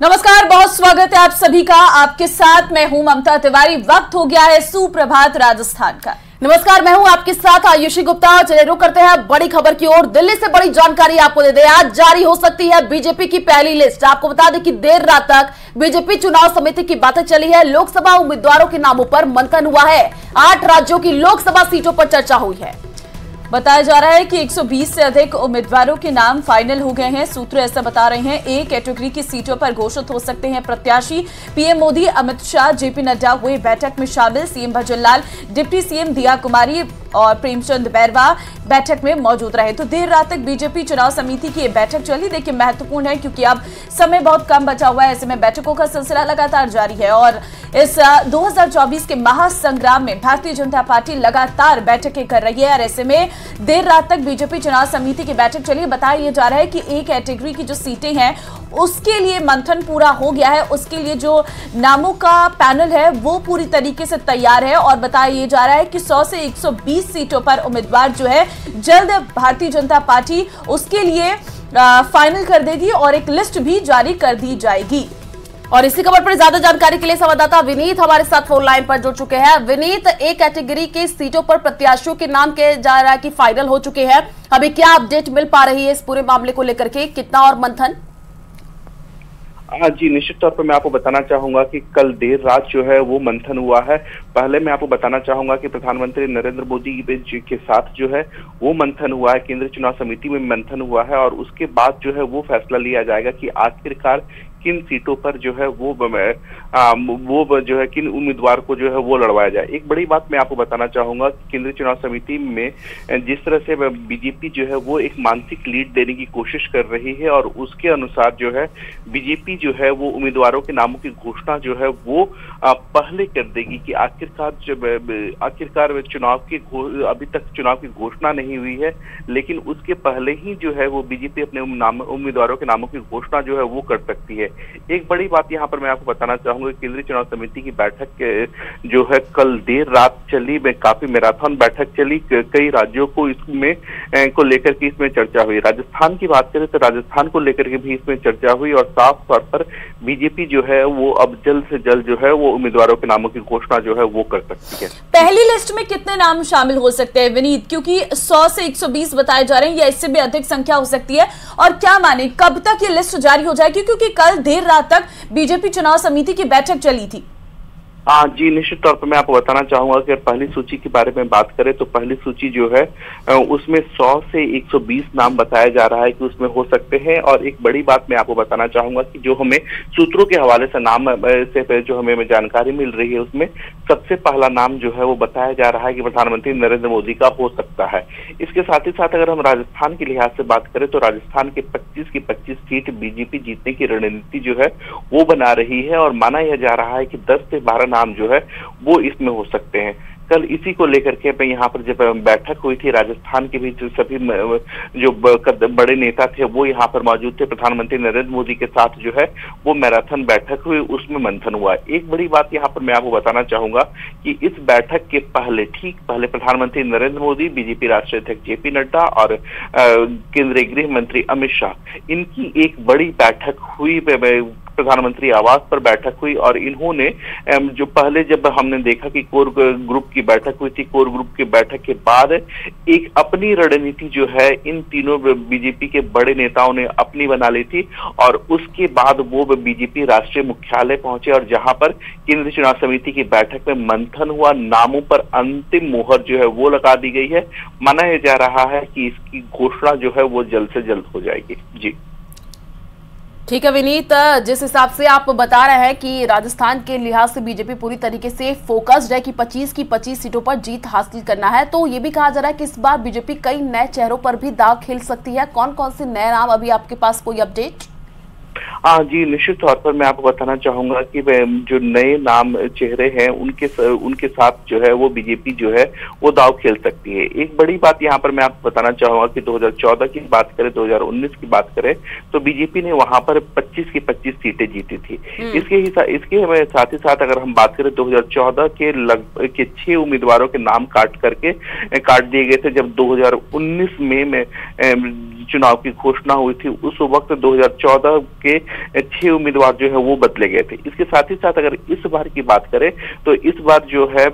नमस्कार, बहुत स्वागत है आप सभी का। आपके साथ मैं हूं ममता तिवारी। वक्त हो गया है सुप्रभात राजस्थान का। नमस्कार, मैं हूं आपके साथ आयुषी गुप्ता। चलिए रुक करते हैं बड़ी खबर की ओर। दिल्ली से बड़ी जानकारी आपको दे दें, आज जारी हो सकती है बीजेपी की पहली लिस्ट। आपको बता दें कि देर रात तक बीजेपी चुनाव समिति की बातें चली है। लोकसभा उम्मीदवारों के नामों पर मंथन हुआ है। 8 राज्यों की लोकसभा सीटों पर चर्चा हुई है। बताया जा रहा है कि 120 से अधिक उम्मीदवारों के नाम फाइनल हो गए हैं। सूत्र ऐसा बता रहे हैं। ए कैटेगरी की सीटों पर घोषित हो सकते हैं प्रत्याशी। पीएम मोदी, अमित शाह, जेपी नड्डा हुए बैठक में शामिल। सीएम भजनलाल, डिप्टी सीएम दिया कुमारी और प्रेमचंद बैरवा बैठक में मौजूद रहे। तो देर रात तक बीजेपी चुनाव समिति की बैठक चली। देखिए, महत्वपूर्ण है क्योंकि अब समय बहुत कम बचा हुआ है। ऐसे में बैठकों का सिलसिला लगातार जारी है और इस 2024 के महासंग्राम में भारतीय जनता पार्टी लगातार बैठकें कर रही है और ऐसे में देर रात तक बीजेपी चुनाव समिति की बैठक चली। बताया जा रहा है कि ए कैटेगरी की जो सीटें हैं उसके लिए मंथन पूरा हो गया है। उसके लिए जो नामों का पैनल है वो पूरी तरीके से तैयार है और बताया जा रहा है कि 100 से 120 सीटों पर उम्मीदवार जो है जल्द भारतीय जनता पार्टी उसके लिए फाइनल कर देगी और एक लिस्ट भी जारी कर दी जाएगी। और इसी खबर पर ज्यादा जानकारी के लिए संवाददाता विनीत हमारे साथ फोन लाइन पर जुड़ चुके हैं। विनीत, ए कैटेगरी की सीटों पर प्रत्याशियों के नाम के जा रहा है कि फाइनल हो चुके हैं। अभी क्या अपडेट मिल पा रही है इस पूरे मामले को लेकर के, कितना और मंथन? जी, निश्चित तौर पर मैं आपको बताना चाहूंगा कि कल देर रात जो है वो मंथन हुआ है। पहले मैं आपको बताना चाहूंगा कि प्रधानमंत्री नरेंद्र मोदी जी के साथ जो है वो मंथन हुआ है, केंद्रीय चुनाव समिति में मंथन हुआ है और उसके बाद जो है वो फैसला लिया जाएगा कि आखिरकार किन सीटों पर जो है वो जो है किन उम्मीदवार को जो है वो लड़वाया जाए। एक बड़ी बात मैं आपको बताना चाहूंगा कि केंद्रीय चुनाव समिति में जिस तरह से बीजेपी जो है वो एक मानसिक लीड देने की कोशिश कर रही है और उसके अनुसार जो है बीजेपी जो है वो उम्मीदवारों के नामों की घोषणा जो है वो पहले कर देगी कि आखिरकार चुनाव की अभी तक चुनाव की घोषणा नहीं हुई है, लेकिन उसके पहले ही जो है वो बीजेपी अपने उम्मीदवारों के नामों की घोषणा जो है वो कर सकती है। एक बड़ी बात यहाँ पर मैं आपको बताना चाहूंगा, केंद्रीय चुनाव समिति की बैठक जो है कल देर रात चली, में काफी मैराथन बैठक चली। कई राज्यों को इसमें को लेकर के इसमें चर्चा हुई। राजस्थान की बात करें तो राजस्थान को लेकर के भी इसमें चर्चा हुई और साफ तौर पर बीजेपी जो है वो अब जल्द से जल्द जो है वो उम्मीदवारों के नामों की घोषणा जो है वो कर सकती है। पहली लिस्ट में कितने नाम शामिल हो सकते हैं विनीत, क्योंकि 100 से 120 बताए जा रहे हैं या इससे भी अधिक संख्या हो सकती है, और क्या माने कब तक ये लिस्ट जारी हो जाएगी, क्योंकि कल देर रात तक बीजेपी चुनाव समिति की बैठक चली थी? जी, निश्चित तौर पर मैं आपको बताना चाहूंगा कि पहली सूची के बारे में बात करें तो पहली सूची जो है उसमें 100 से 120 नाम बताया जा रहा है कि उसमें हो सकते हैं। और एक बड़ी बात मैं आपको बताना चाहूंगा कि जो हमें सूत्रों के हवाले से नाम से जो हमें जानकारी मिल रही है उसमें सबसे पहला नाम जो है वो बताया जा रहा है कि प्रधानमंत्री नरेंद्र मोदी का हो सकता है। इसके साथ ही साथ अगर हम राजस्थान के लिहाज से बात करें तो राजस्थान के 25 की 25 सीट बीजेपी जीतने की रणनीति जो है वो बना रही है और माना यह जा रहा है कि 10 से 12 नाम जो है वो इसमें हो सकते हैं। कल इसी को लेकर के यहाँ पर जब बैठक हुई थी राजस्थान के भी सभी जो बड़े नेता थे वो यहाँ पर मौजूद थे। प्रधानमंत्री नरेंद्र मोदी के साथ जो है वो मैराथन बैठक हुई, उसमें मंथन हुआ। एक बड़ी बात यहाँ पर मैं आपको बताना चाहूंगा कि इस बैठक के ठीक पहले प्रधानमंत्री नरेंद्र मोदी, बीजेपी राष्ट्रीय अध्यक्ष जेपी नड्डा और केंद्रीय गृह मंत्री अमित शाह, इनकी एक बड़ी बैठक हुई, प्रधानमंत्री आवास पर बैठक हुई और इन्होंने जो पहले जब हमने देखा कि कोर ग्रुप की बैठक हुई थी, कोर ग्रुप की बैठक के बाद एक अपनी रणनीति जो है इन तीनों बीजेपी के बड़े नेताओं ने अपनी बना ली थी और उसके बाद वो बीजेपी राष्ट्रीय मुख्यालय पहुंचे और जहां पर केंद्रीय चुनाव समिति की बैठक में मंथन हुआ, नामों पर अंतिम मोहर जो है वो लगा दी गई है। माना जा रहा है कि इसकी घोषणा जो है वो जल्द से जल्द हो जाएगी। जी ठीक है विनीत, जिस हिसाब से आप बता रहे हैं कि राजस्थान के लिहाज से बीजेपी पूरी तरीके से फोकस्ड है कि 25 की 25 सीटों पर जीत हासिल करना है, तो ये भी कहा जा रहा है कि इस बार बीजेपी कई नए चेहरों पर भी दांव खेल सकती है। कौन कौन से नए नाम, अभी आपके पास कोई अपडेट? जी, निश्चित तौर पर मैं आपको बताना चाहूंगा कि जो नए नाम चेहरे हैं उनके साथ जो है वो बीजेपी जो है वो दांव खेल सकती है। एक बड़ी बात यहाँ पर मैं आपको बताना चाहूंगा कि 2014 की बात करें, 2019 की बात करें तो बीजेपी ने वहां पर 25 की 25 सीटें जीती थी। इसके साथ ही साथ अगर हम बात करें 2014 के 6 उम्मीदवारों के नाम काट दिए गए थे। जब 2019 में चुनाव की घोषणा हुई थी उस वक्त 2014 के 6 उम्मीदवार जो है वो बदले गए थे। इसके साथ ही साथ अगर इस बार की बात करें तो इस बार जो है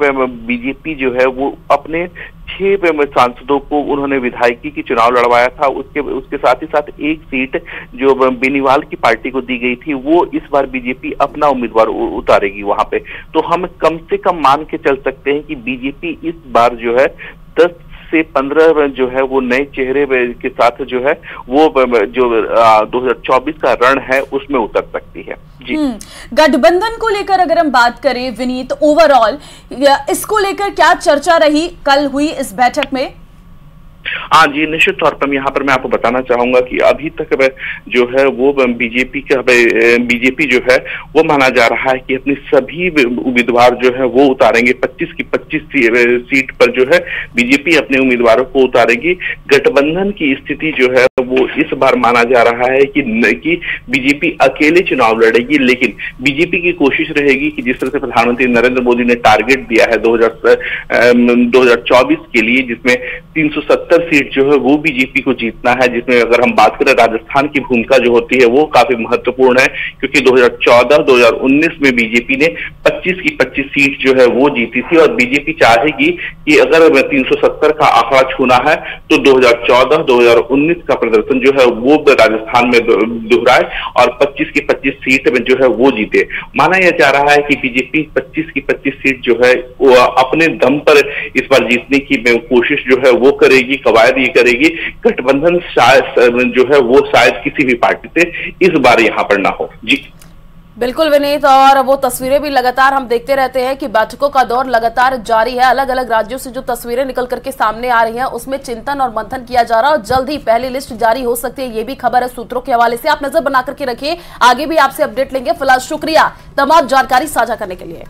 बीजेपी जो है वो अपने 6 सांसदों को उन्होंने विधायकी की चुनाव लड़वाया था। उसके साथ ही साथ एक सीट जो बेनीवाल की पार्टी को दी गई थी वो इस बार बीजेपी अपना उम्मीदवार उतारेगी वहां पे। तो हम कम से कम मान के चल सकते हैं कि बीजेपी इस बार जो है 10 से 15 जो है वो नए चेहरे के साथ जो है वो जो 2024 का रण है उसमें उतर सकती है। जी, गठबंधन को लेकर अगर हम बात करें विनीत, ओवरऑल इसको लेकर क्या चर्चा रही कल हुई इस बैठक में? हाँ जी, निश्चित तौर पर यहाँ पर मैं आपको बताना चाहूंगा कि अभी तक जो है वो बीजेपी जो है वो माना जा रहा है कि अपनी सभी उम्मीदवार जो है वो उतारेंगे। 25 की 25 सीट पर जो है बीजेपी अपने उम्मीदवारों को उतारेगी। गठबंधन की स्थिति जो है वो इस बार माना जा रहा है कि बीजेपी अकेले चुनाव लड़ेगी, लेकिन बीजेपी की कोशिश रहेगी कि जिस तरह से प्रधानमंत्री नरेंद्र मोदी ने टारगेट दिया है 2024 के लिए, जिसमें 370 सीट जो है वो बीजेपी को जीतना है, जिसमें अगर हम बात करें राजस्थान की भूमिका जो होती है वो काफी महत्वपूर्ण है, क्योंकि 2014-2019 में बीजेपी ने 25 की 25 सीट जो है वो जीती थी और बीजेपी चाहेगी कि अगर 370 का आंकड़ा छूना है तो 2014-2019 का प्रदर्शन जो है वो राजस्थान में दोहराए और 25 की 25 सीट में जो है वो जीते। माना यह जा रहा है कि बीजेपी 25 की 25 सीट जो है वो अपने दम पर इस बार जीतने की कोशिश जो है वो करेगी, कवायद ये करेगी। गठबंधन शायद जो है वो शायद किसी भी पार्टी से इस बार यहाँ पर ना हो। जी बिल्कुल विनीत, और वो तस्वीरें भी लगातार हम देखते रहते हैं कि बैठकों का दौर लगातार जारी है। अलग अलग राज्यों से जो तस्वीरें निकल करके सामने आ रही हैं उसमें चिंतन और मंथन किया जा रहा है और जल्द ही पहली लिस्ट जारी हो सकती है, ये भी खबर है सूत्रों के हवाले से। आप नजर बना करके रखिए, आगे भी आपसे अपडेट लेंगे। फिलहाल शुक्रिया तमाम जानकारी साझा करने के लिए।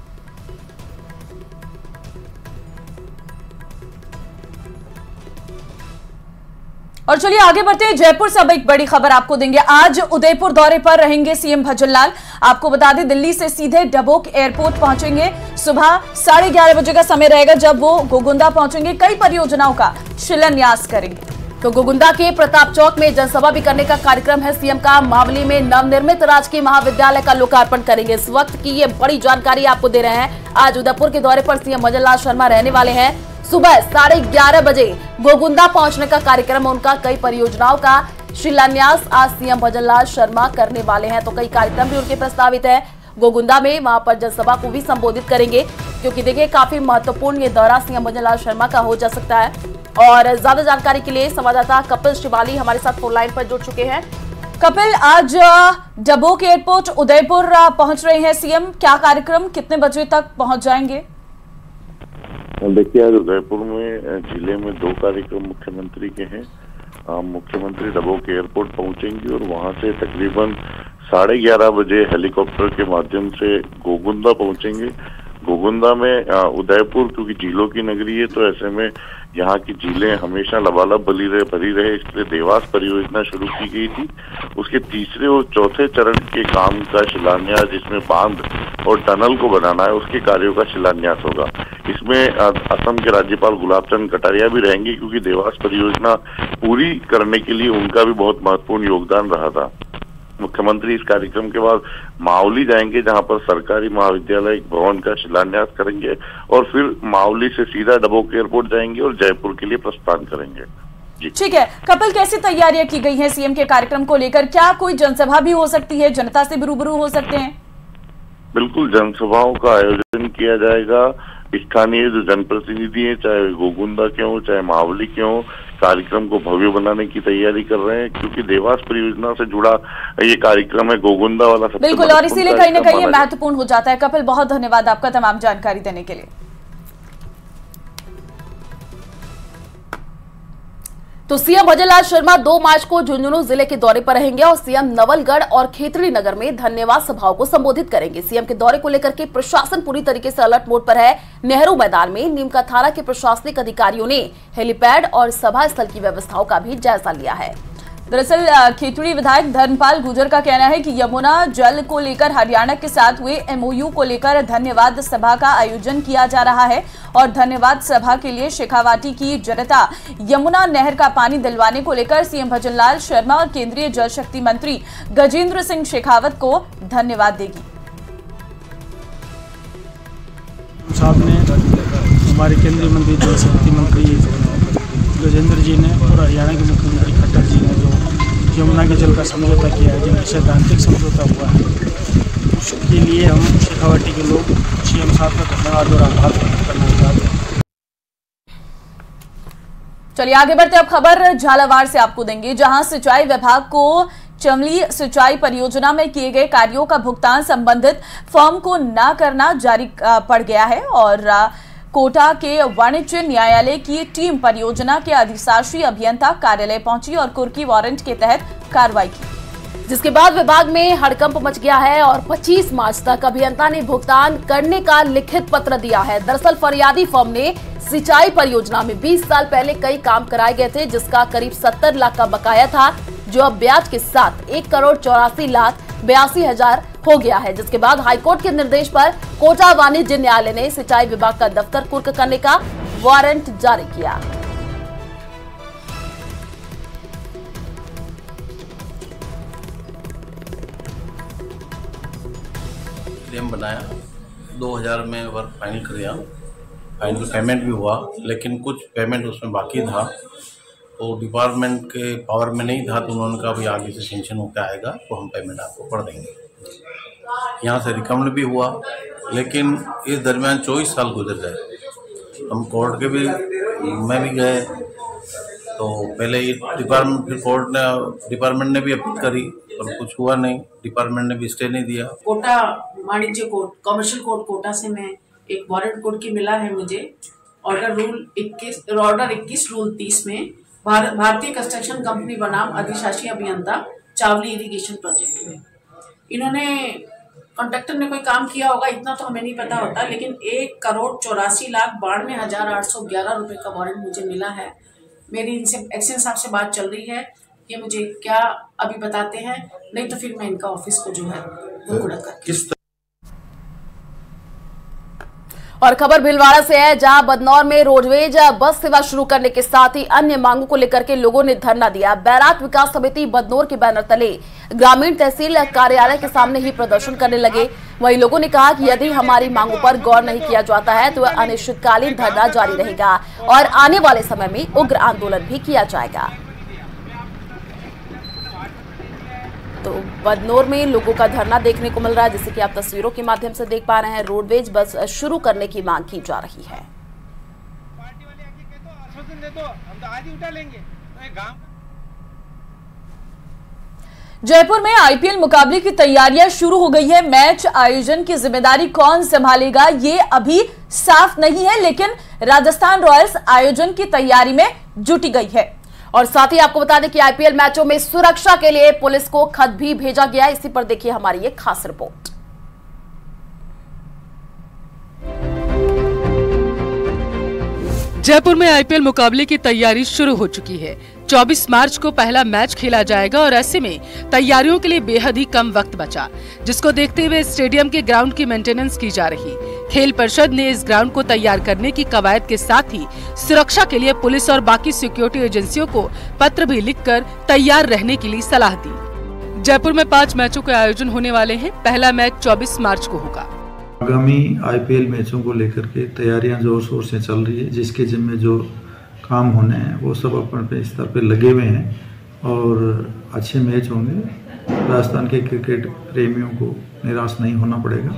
और चलिए आगे बढ़ते हैं, जयपुर से अब एक बड़ी खबर आपको देंगे। आज उदयपुर दौरे पर रहेंगे सीएम भजनलाल। आपको बता दें दिल्ली से सीधे डबोक एयरपोर्ट पहुंचेंगे। सुबह 11:30 बजे का समय रहेगा जब वो गोगुंदा पहुंचेंगे। कई परियोजनाओं का शिलान्यास करेंगे। तो गोगुंदा के प्रताप चौक में जनसभा भी करने का कार्यक्रम है सीएम का। मावली में नवनिर्मित राजकीय महाविद्यालय का लोकार्पण करेंगे। इस वक्त की ये बड़ी जानकारी आपको दे रहे हैं। आज उदयपुर के दौरे पर सीएम भजनलाल शर्मा रहने वाले हैं। सुबह 11:30 बजे गोगुंदा पहुंचने का कार्यक्रम है उनका। कई परियोजनाओं का शिलान्यास आज सीएम भजनलाल शर्मा करने वाले हैं। तो कई कार्यक्रम भी उनके प्रस्तावित है गोगुंदा में। वहां पर जनसभा को भी संबोधित करेंगे, क्योंकि देखिए काफी महत्वपूर्ण ये दौरा सीएम भजनलाल शर्मा का हो जा सकता है। और ज्यादा जानकारी के लिए संवाददाता कपिल शिवाली हमारे साथ फोन लाइन पर जुड़ चुके हैं। कपिल, आज डबोक एयरपोर्ट उदयपुर पहुंच रहे हैं सीएम, क्या कार्यक्रम, कितने बजे तक पहुंच जाएंगे? देखिए, आज उदयपुर में जिले में 2 कार्यक्रम मुख्यमंत्री के हैं। मुख्यमंत्री डबोक एयरपोर्ट पहुंचेंगे और वहां से तकरीबन 11:30 बजे हेलीकॉप्टर के माध्यम से गोगुंदा पहुंचेंगे। गोगुंदा में उदयपुर क्योंकि झीलों की नगरी है, तो ऐसे में यहाँ की झीलें हमेशा लबालब भरी रहे, इसलिए देवास परियोजना शुरू की गई थी। उसके तीसरे और चौथे चरण के काम का शिलान्यास, जिसमें बांध और टनल को बनाना है, उसके कार्यों का शिलान्यास होगा। इसमें असम के राज्यपाल गुलाब चंद कटारिया भी रहेंगे, क्योंकि देवास परियोजना पूरी करने के लिए उनका भी बहुत महत्वपूर्ण योगदान रहा था। मुख्यमंत्री इस कार्यक्रम के बाद मावली जाएंगे, जहां पर सरकारी महाविद्यालय भवन का शिलान्यास करेंगे और फिर मावली से सीधा डबोक एयरपोर्ट जाएंगे और जयपुर के लिए प्रस्थान करेंगे। ठीक है कपिल, कैसी तैयारियां की गई हैं सीएम के कार्यक्रम को लेकर? क्या कोई जनसभा भी हो सकती है, जनता से भी रूबरू हो सकते हैं? बिल्कुल, जनसभाओं का आयोजन किया जाएगा। स्थानीय जो जनप्रतिनिधि है, चाहे गोगुंदा के हों चाहे मावली के हों, कार्यक्रम को भव्य बनाने की तैयारी कर रहे हैं, क्योंकि देवास परियोजना से जुड़ा ये कार्यक्रम है गोगुंदा वाला। बिल्कुल, और इसीलिए कहीं ना कहीं ये महत्वपूर्ण हो जाता है। कपिल, बहुत धन्यवाद आपका तमाम जानकारी देने के लिए। तो सीएम भजनलाल शर्मा 2 मार्च को झुंझुनू जिले के दौरे पर रहेंगे और सीएम नवलगढ़ और खेतड़ी नगर में धन्यवाद सभाओं को संबोधित करेंगे। सीएम के दौरे को लेकर के प्रशासन पूरी तरीके से अलर्ट मोड पर है। नेहरू मैदान में नीमका थाना के प्रशासनिक अधिकारियों ने हेलीपैड और सभा स्थल की व्यवस्थाओं का भी जायजा लिया है। दरअसल खेतड़ी विधायक धर्मपाल गुर्जर का कहना है कि यमुना जल को लेकर हरियाणा के साथ हुए एमओयू को लेकर धन्यवाद सभा का आयोजन किया जा रहा है और धन्यवाद सभा के लिए शेखावाटी की जनता यमुना नहर का पानी दिलवाने को लेकर सीएम भजनलाल शर्मा और केंद्रीय जल शक्ति मंत्री गजेंद्र सिंह शेखावत को धन्यवाद देगी। साहब ने हमारे केंद्रीय मंत्री जल शक्ति मंत्री गजेंद्र जी ने और हरियाणा के मुख्यमंत्री खट्टर जी ने जो यमुना के जल का समझौता किया है, जो सैद्धांतिक समझौता हुआ है, उसके लिए हम शेखावाटी के लोग सीएम साहब का धन्यवाद और आभार व्यक्त करना चाहते हैं। चलिए आगे बढ़ते, अब खबर झालावाड़ से आपको देंगे, जहां सिंचाई विभाग को चमली सिंचाई परियोजना में किए गए कार्यों का भुगतान संबंधित फर्म को न करना जारी पड़ गया है और कोटा के वाणिज्य न्यायालय की टीम परियोजना के अधिशासी अभियंता कार्यालय पहुंची और कुर्की वारंट के तहत कार्रवाई की, जिसके बाद विभाग में हड़कंप मच गया है और 25 मार्च तक अभियंता ने भुगतान करने का लिखित पत्र दिया है। दरअसल फरियादी फर्म ने सिंचाई परियोजना में 20 साल पहले कई काम कराए गए थे, जिसका करीब 70 लाख का बकाया था, जो अब ब्याज के साथ 1,84,82,000 हो गया है। जिसके बाद हाईकोर्ट के निर्देश पर कोटा वाणिज्य न्यायालय ने सिंचाई विभाग का दफ्तर कुर्क करने का वारंट जारी किया। क्लेम बनाया, 2000 में वर्क फाइनल किया, फाइनल पेमेंट भी हुआ, लेकिन कुछ पेमेंट उसमें बाकी था, तो डिपार्टमेंट के पावर में नहीं था, तो उन्होंने कहा भाई आगे से सेंक्शन होकर आएगा तो हम पेमेंट आपको कर देंगे। यहाँ से रिकमेंड भी हुआ, लेकिन इस दरमियान 24 साल गुजर गए। हम कोर्ट के भी मैं भी गए, तो पहले डिपार्टमेंट ने भी अपील करी और कुछ हुआ नहीं, डिपार्टमेंट ने भी स्टे नहीं दिया। कोटा वाणिज्य कोर्ट, कमर्शियल कोर्ट कोटा से मैं एक वारंट कोर्ट की मिला है मुझे, ऑर्डर 21 रूल 30 में भारतीय कंस्ट्रक्शन कंपनी बनाम अधिशासी अभियंता चावली इरिगेशन प्रोजेक्ट में इन्होंने कॉन्ट्रैक्टर ने कोई काम किया होगा, इतना तो हमें नहीं पता होता, लेकिन 1,84,92,811 रुपए का वारंट मुझे मिला है। मेरी इनसे एक्शन साहब से बात चल रही है कि मुझे क्या अभी बताते हैं, नहीं तो फिर मैं इनका ऑफिस को जो है वो खुला करती। और खबर भीलवाड़ा से है, जहां बदनौर में रोडवेज बस सेवा शुरू करने के साथ ही अन्य मांगों को लेकर के लोगों ने धरना दिया। बैराक विकास समिति बदनौर के बैनर तले ग्रामीण तहसील कार्यालय के सामने ही प्रदर्शन करने लगे। वहीं लोगों ने कहा कि यदि हमारी मांगों पर गौर नहीं किया जाता है तो अनिश्चितकालीन धरना जारी रहेगा और आने वाले समय में उग्र आंदोलन भी किया जाएगा। तो बदनौर में लोगों का धरना देखने को मिल रहा है, जिसे कि आप तस्वीरों के माध्यम से देख पा रहे हैं। रोडवेज बस शुरू करने की मांग की जा रही है। पार्टी वाले आके कहते हो आश्वासन दे दो, हम तो आज ही उठा लेंगे। जयपुर में आईपीएल मुकाबले की तैयारियां शुरू हो गई है। मैच आयोजन की जिम्मेदारी कौन संभालेगा ये अभी साफ नहीं है, लेकिन राजस्थान रॉयल्स आयोजन की तैयारी में जुटी गई है। और साथ ही आपको बता दें कि आईपीएल मैचों में सुरक्षा के लिए पुलिस को खत भी भेजा गया है। इसी पर देखिए हमारी ये खास रिपोर्ट। जयपुर में आईपीएल मुकाबले की तैयारी शुरू हो चुकी है। 24 मार्च को पहला मैच खेला जाएगा और ऐसे में तैयारियों के लिए बेहद ही कम वक्त बचा, जिसको देखते हुए स्टेडियम के ग्राउंड की मेंटेनेंस की जा रही। खेल परिषद ने इस ग्राउंड को तैयार करने की कवायद के साथ ही सुरक्षा के लिए पुलिस और बाकी सिक्योरिटी एजेंसियों को पत्र भी लिखकर तैयार रहने के लिए सलाह दी। जयपुर में 5 मैचों के आयोजन होने वाले हैं। पहला मैच 24 मार्च को होगा। आगामी आईपीएल मैचों को लेकर के तैयारियां जोर शोर से चल रही है, जिसके जिम्मे जो काम होने हैं वो सब अपने स्तर पे लगे हुए हैं और अच्छे मैच होंगे। राजस्थान के क्रिकेट प्रेमियों को निराश नहीं होना पड़ेगा।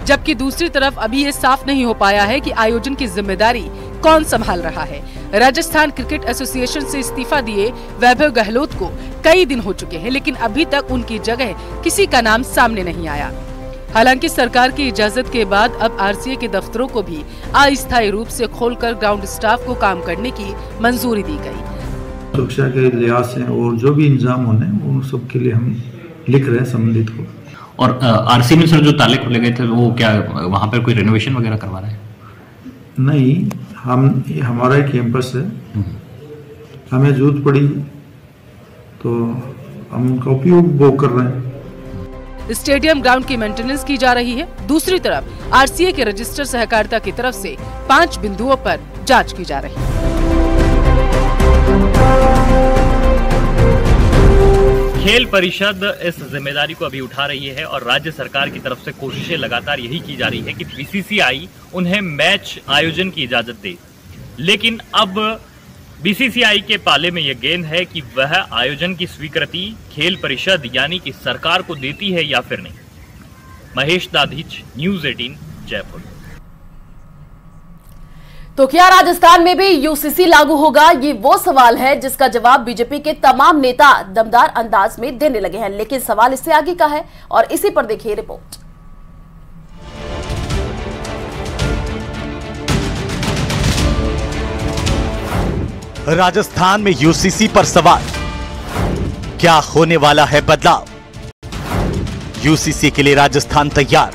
जबकि दूसरी तरफ अभी ये साफ नहीं हो पाया है कि आयोजन की जिम्मेदारी कौन संभाल रहा है। राजस्थान क्रिकेट एसोसिएशन से इस्तीफा दिए वैभव गहलोत को कई दिन हो चुके हैं, लेकिन अभी तक उनकी जगह किसी का नाम सामने नहीं आया। हालांकि सरकार की इजाजत के बाद अब आरसीए के दफ्तरों को भी अस्थायी रूप से खोलकर ग्राउंड स्टाफ को काम करने की मंजूरी दी गई। सुरक्षा के लिहाज से और जो भी इंतजाम होने उन सब के लिए हम लिख रहे हैं संबंधित को। और आरसीए में सर जो ताले खोले गए थे वो क्या वहाँ पर कोई रेनोवेशन वगैरह करवा रहे हैं? नहीं, हमारा एक कैंपस है, हमें जरूरत पड़ी तो हम उनका उपयोग वो कर रहे हैं। स्टेडियम ग्राउंड की मेंटेनेंस की जा रही है। दूसरी तरफ आरसीए के रजिस्टर सहकारिता की तरफ से 5 बिंदुओं पर जांच की जा रही है। खेल परिषद इस जिम्मेदारी को अभी उठा रही है और राज्य सरकार की तरफ से कोशिशें लगातार यही की जा रही है कि बीसीसीआई उन्हें मैच आयोजन की इजाजत दे। लेकिन अब बीसीसीआई के पाले में यह गेंद है कि वह आयोजन की स्वीकृति खेल परिषद यानी कि सरकार को देती है या फिर नहीं। महेश दाधीच, न्यूज़ 18, जयपुर। तो क्या राजस्थान में भी यूसीसी लागू होगा? ये वो सवाल है जिसका जवाब बीजेपी के तमाम नेता दमदार अंदाज में देने लगे हैं, लेकिन सवाल इससे आगे का है और इसी पर देखिए रिपोर्ट। राजस्थान में यूसीसी पर सवाल, क्या होने वाला है बदलाव? यूसीसी के लिए राजस्थान तैयार?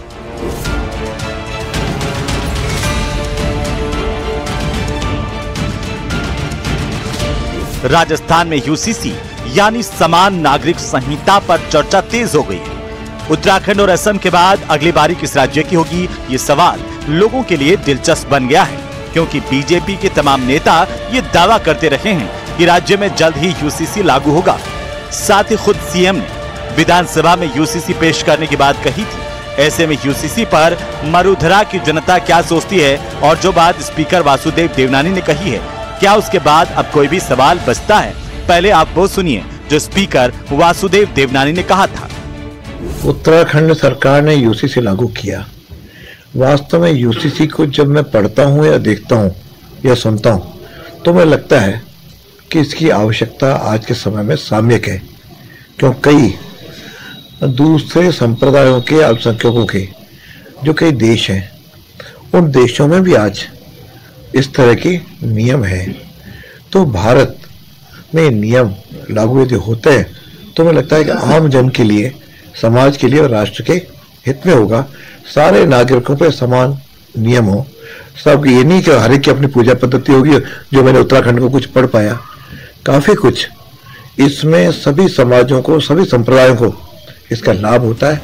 राजस्थान में यूसीसी यानी समान नागरिक संहिता पर चर्चा तेज हो गई है। उत्तराखंड और असम के बाद अगली बारी किस राज्य की होगी, ये सवाल लोगों के लिए दिलचस्प बन गया है, क्योंकि बीजेपी के तमाम नेता ये दावा करते रहे हैं कि राज्य में जल्द ही यूसीसी लागू होगा। साथ ही खुद सीएम ने विधानसभा में यूसीसी पेश करने की बात कही थी। ऐसे में यूसीसी पर मरुधरा की जनता क्या सोचती है और जो बात स्पीकर वासुदेव देवनानी ने कही है, क्या उसके बाद अब कोई भी सवाल बचता है? पहले आप वो सुनिए जो स्पीकर वासुदेव देवनानी ने कहा था। उत्तराखंड सरकार ने यूसीसी लागू किया। वास्तव में यूसीसी को जब मैं पढ़ता हूँ या देखता हूँ या सुनता हूँ तो मुझे लगता है कि इसकी आवश्यकता आज के समय में सामयिक है, क्यों कई दूसरे संप्रदायों के अल्पसंख्यकों के जो कई देश हैं, उन देशों में भी आज इस तरह के नियम है। तो भारत में नियम लागू यदि होते हैं तो मुझे लगता है कि आम जन के लिए, समाज के लिए और राष्ट्र के हित में होगा। सारे नागरिकों पे समान नियम हो, सब ये नहीं कि हर एक की अपनी पूजा पद्धति होगी। जो मैंने उत्तराखंड को कुछ पढ़ पाया, काफी कुछ इसमें सभी समाजों को, सभी संप्रदायों को इसका लाभ होता है।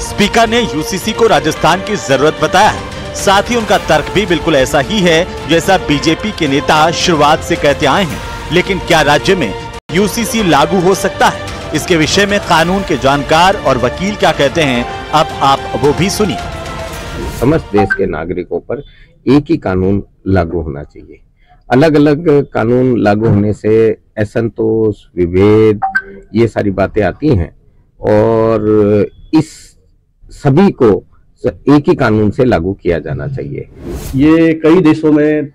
स्पीकर ने यूसीसी को राजस्थान की जरूरत बताया है। साथ ही उनका तर्क भी बिल्कुल ऐसा ही है जैसा बीजेपी के नेता शुरुआत से कहते आए हैं। लेकिन क्या राज्य में यूसीसी लागू हो सकता है? इसके विषय में कानून के जानकार और वकील क्या कहते हैं, अब आप वो भी सुनिए। समस्त देश के नागरिकों पर एक ही कानून लागू होना चाहिए। अलग अलग कानून लागू होने से असंतोष, विभेद, ये सारी बातें आती हैं और इस सभी को एक ही कानून से लागू किया जाना चाहिए। ये कई देशों में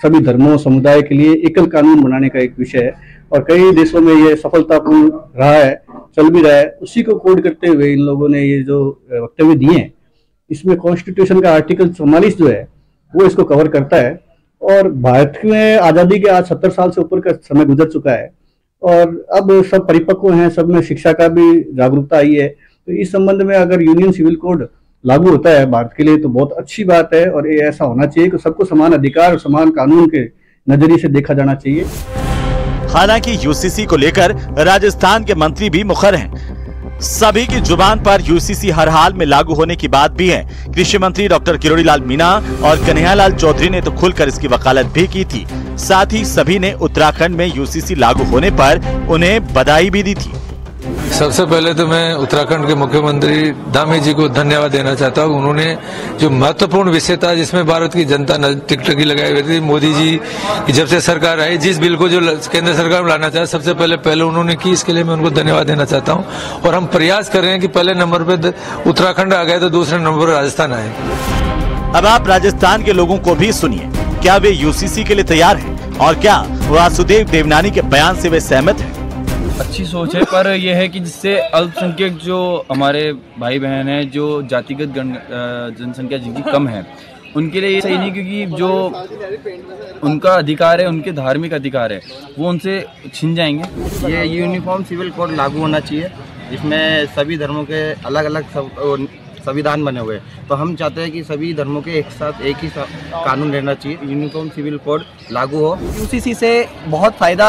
सभी धर्मों समुदाय के लिए एकल कानून बनाने का एक विषय है और कई देशों में ये सफलतापूर्ण रहा है, चल भी रहा है। उसी को कोड करते हुए इन लोगों ने ये जो वक्तव्य दिए हैं, इसमें कॉन्स्टिट्यूशन का आर्टिकल 44 जो है वो इसको कवर करता है। और भारत में आज़ादी के आज 70 साल से ऊपर का समय गुजर चुका है और अब सब परिपक्व हैं, सब में शिक्षा का भी जागरूकता आई है। तो इस संबंध में अगर यूनियन सिविल कोड लागू होता है भारत के लिए तो बहुत अच्छी बात है और ये ऐसा होना चाहिए कि सबको समान अधिकार और समान कानून के नजरिए से देखा जाना चाहिए। हालांकि यूसीसी को लेकर राजस्थान के मंत्री भी मुखर हैं। सभी की जुबान पर यूसीसी हर हाल में लागू होने की बात भी है। कृषि मंत्री डॉक्टर किरोड़ीलाल मीणा और कन्हैयालाल चौधरी ने तो खुलकर इसकी वकालत भी की थी। साथ ही सभी ने उत्तराखंड में यूसीसी लागू होने पर उन्हें बधाई भी दी थी। सबसे पहले तो मैं उत्तराखंड के मुख्यमंत्री धामी जी को धन्यवाद देना चाहता हूँ। उन्होंने जो महत्वपूर्ण विषय था जिसमें भारत की जनता टिकटकी लगाई हुई थी, मोदी जी की जब से सरकार आई, जिस बिल को जो केंद्र सरकार में लाना चाहे सबसे पहले उन्होंने की, इसके लिए मैं उनको धन्यवाद देना चाहता हूँ। और हम प्रयास कर रहे हैं कि पहले नंबर पे उत्तराखंड आ गए तो दूसरे नंबर पर राजस्थान आए। अब आप राजस्थान के लोगों को भी सुनिए, क्या वे यूसीसी के लिए तैयार हैं और क्या वासुदेव देवनानी के बयान से वे सहमत हैं? अच्छी सोच है, पर यह है कि जिससे अल्पसंख्यक जो हमारे भाई बहन हैं, जो जातिगत जनसंख्या जिनकी कम है, उनके लिए ये सही नहीं, क्योंकि जो उनका अधिकार है, उनके धार्मिक अधिकार है, वो उनसे छिन जाएंगे। ये यूनिफॉर्म सिविल कोड लागू होना चाहिए, जिसमें सभी धर्मों के अलग अलग संविधान बने हुए, तो हम चाहते हैं कि सभी धर्मों के एक साथ एक ही कानून रहना चाहिए, यूनिफॉर्म सिविल कोड लागू हो। यूसीसी से बहुत फायदा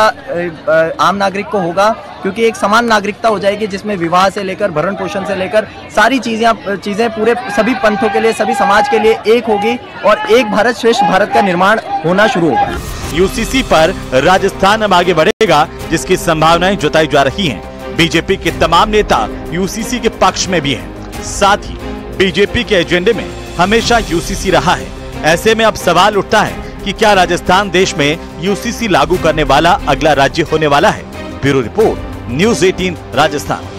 आम नागरिक को होगा, क्योंकि एक समान नागरिकता हो जाएगी जिसमें विवाह से लेकर भरण पोषण से लेकर सारी चीजें पूरे सभी पंथों के लिए, सभी समाज के लिए एक होगी और एक भारत श्रेष्ठ भारत का निर्माण होना शुरू होगा। यूसीसी पर राजस्थान अब आगे बढ़ेगा, जिसकी संभावनाएं जताई जा रही हैं। बीजेपी के तमाम नेता यूसीसी के पक्ष में भी हैं। साथ ही बीजेपी के एजेंडे में हमेशा यूसीसी रहा है। ऐसे में अब सवाल उठता है कि क्या राजस्थान देश में यूसीसी लागू करने वाला अगला राज्य होने वाला है। Bureau report, news 18 Rajasthan.